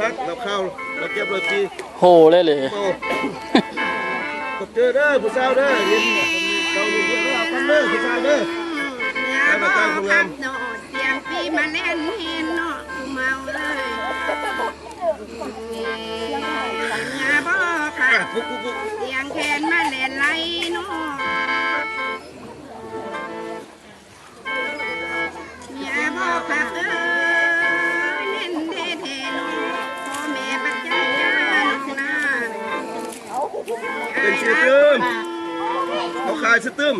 พักเราเข้าเราเก็บเลยปีโหเลยเลยกดเจอเด้อผู้สาวเด้อเย็นเราอยู่เด้อกันเด้อผู้ชายเด้อแต่ละการของเราเสียงปีมาเล่นเห็นเนาะเมาเลยงาบ่ค่ะเสียงแคนมาเล่นไรเนาะงาบ่ค่ะเล่นเท่ๆเนาะพ่อแม่ปัจจัยยาลูกนาเป็นชื่อตึมเขาขายชื่อตึม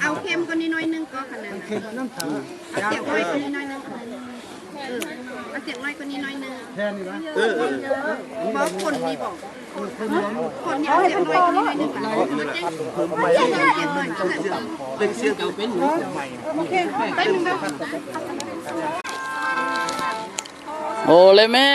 เอาเค็มคนนี้น้อยนึงก็ขนาดนั้นเสียงน้อยคนนี้น้อยนึงเอาเสียงน้อยคนนี้น้อยนึงบอกคนนี้บอกคนนี้เสียงน้อยคนนี้น้อยนึงเป็นเสียงเก่าเป็นหนูใหม่โอ้เลยแม่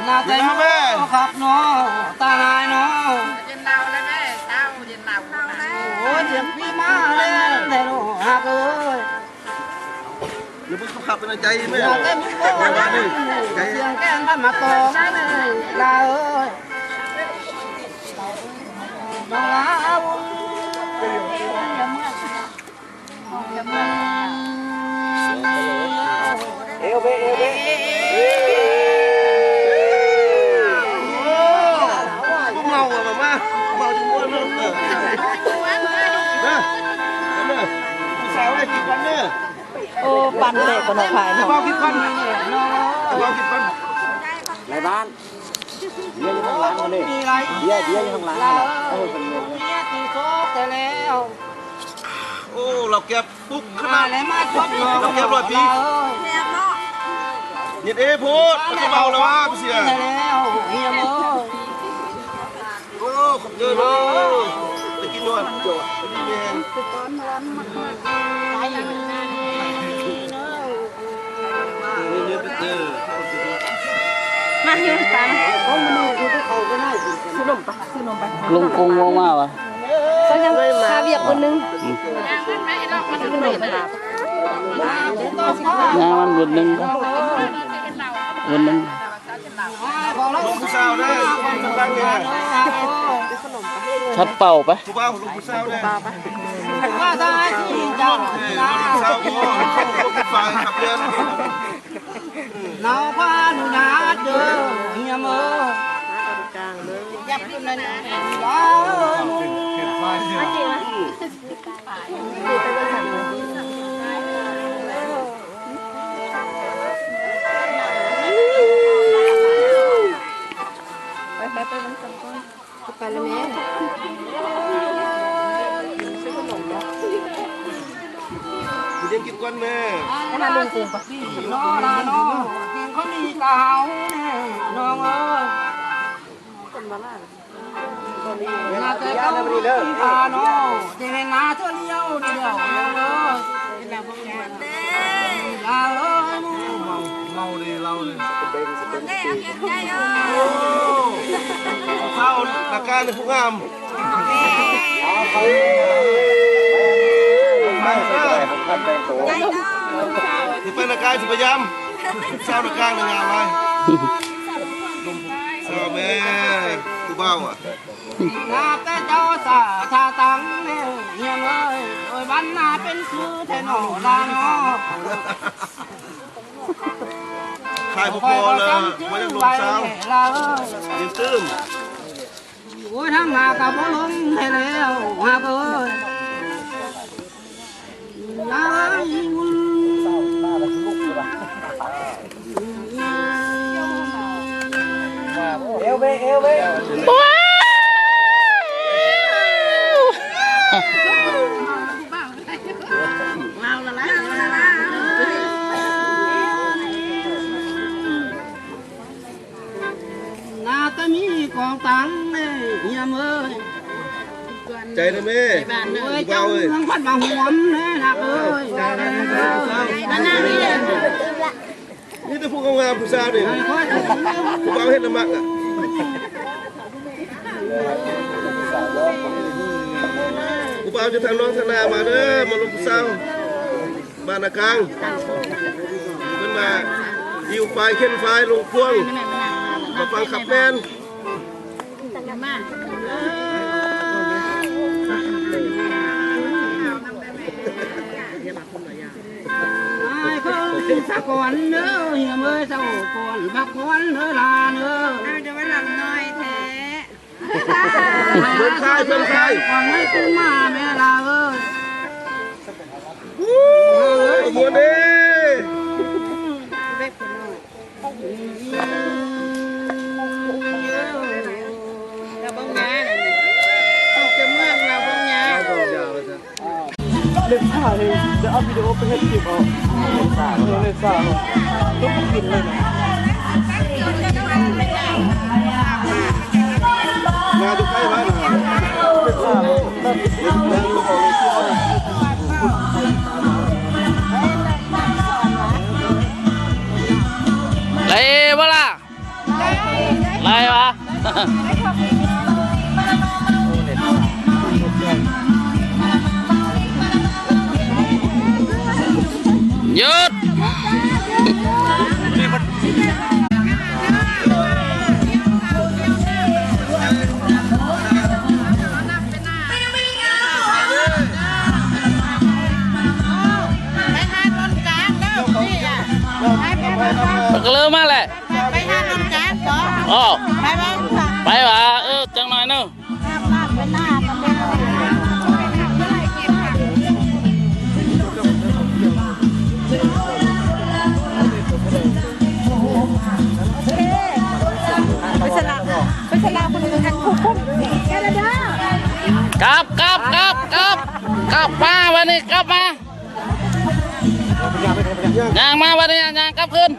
นาใจแม่ครับเนาะตาลายเนาะเย็นเราแล้วแม่เช้าเย็นเราโอ้เสียงพี่มาเลยแต่โลหักเลยหรือมึงขับเป็นใจไหมเต็มโบ้เสียงแก้งกันมาต่อลาเอ้ยน้องลาเอวเบเอวเบเมาอะมาเมาจนม้วนเลยนะผู้สาวได้กี่วันเนี่ยโอ้ปันเตะคนออกภายเนาะเมากี่วันเมากี่วันในบ้านเดี๋ยวอยู่ข้างหลังคนนี้เดี๋ยวอยู่ข้างหลังเอาเป็นเงินโอ้เราเก็บปุ๊บขนาดเราเก็บร้อยปีเย็นพูดมันเมาแล้ววะพี่เสียโอ้ขอบเยอะเลยไปกินด้วยไปกินเองเนี่ยไปเจอมาอยู่กันโอ้มันอยู่ที่เขาก็ได้ซื้อนมปะซื้อนมไปลุงกงมากวะเขายังพาเบียกคนนึงงานมันเดือนหนึ่งก็เดือนหนึ่งลงผู้สาวได้ตั้งไงชัดเป่าไปผู้บ่าวลงผู้สาวได้ว่าได้ที่จังผู้สาวก็ผู้ฝ่ายขับเรือน้องพาหนูนาเด้อเฮียมือยับขึ้นเลยนะว้าวไปมันก่อนไปแล้วแม่ซื้อขนมเนาะเรียนกินก่อนแม่น่าลุงกูปะน้องน้องกินเขามีกาวเนี่ยน้องเอ้ยคนบ้านน่าจะเขามีกาวน้องเจริญนาเท่าเดียวน้องเอ้ยลาเอ้ยเมาดิเราเลยเข้าหลักการในผู้งามที่เป็นหลักการที่พยายามเศร้าหลักการในงานอะไรเศร้าแม่ผู้เบ้าอ่ะนาแต่เจ้าสาชาตังเนี่ยเฮียเลยโอ้ยบ้านนาเป็นคือแทนหอลาเนาะขายพอเลยไม่ได้ลงเช้าเย็นตื้มโอ้ยทั้งมากับบ่ลงให้แล้วมาเอ้ยลาเอวเบเอวเบนาตมีกองตังเนี่ยเฮียเมย์ ก่อน ใจนะแม่ เอ้ยเจ้าเมืองพัดบางหัวมแน่นักเอ้ย นี่แต่ผู้งามผู้สาวนี่ผู้บ่าวเฮ็ดละมักอ่ะผู้บ่าวจะทางน้องทางนามาเด้อมาลงผู้สาวบ้านนากลางเพิ่นมายิวไฟเข็นไฟลงพวงมาฟังขับแมน ไอ้เขาเป็นสะก่อนเด้อเฮียเมื่อเจ้าก่อนบักก่อนเด้อลาเด้อ เอาจะมาหลังน้อยแท้ เพิ่นคายเพิ่นคาย ก่อนให้ขึ้นมาแม่ลาเอ้ย มวนเด้ เราบ้องงานออกจากเมืองเราบ้องงาน เล่นซ่าเลยจะเอาวิดีโอไปให้คลิปเอาเล่นซ่าต้องกินเลยนะ มาดูใกล้ไว้นะ เล่นซ่าไรบ่ล่ะไรวะหยุดก็เริ่มมาแหละ ไปหาลมจักบ่ อ๋อ ไปบ้าง ไปวะจังหน่อยนึง ไปหน้ากันเลยไปสลับคนอื่นทางคุ้มแค่เด้อก ลับมาวันนี้กลับมาย่างมาวันนี้ย่างกลับขึ้น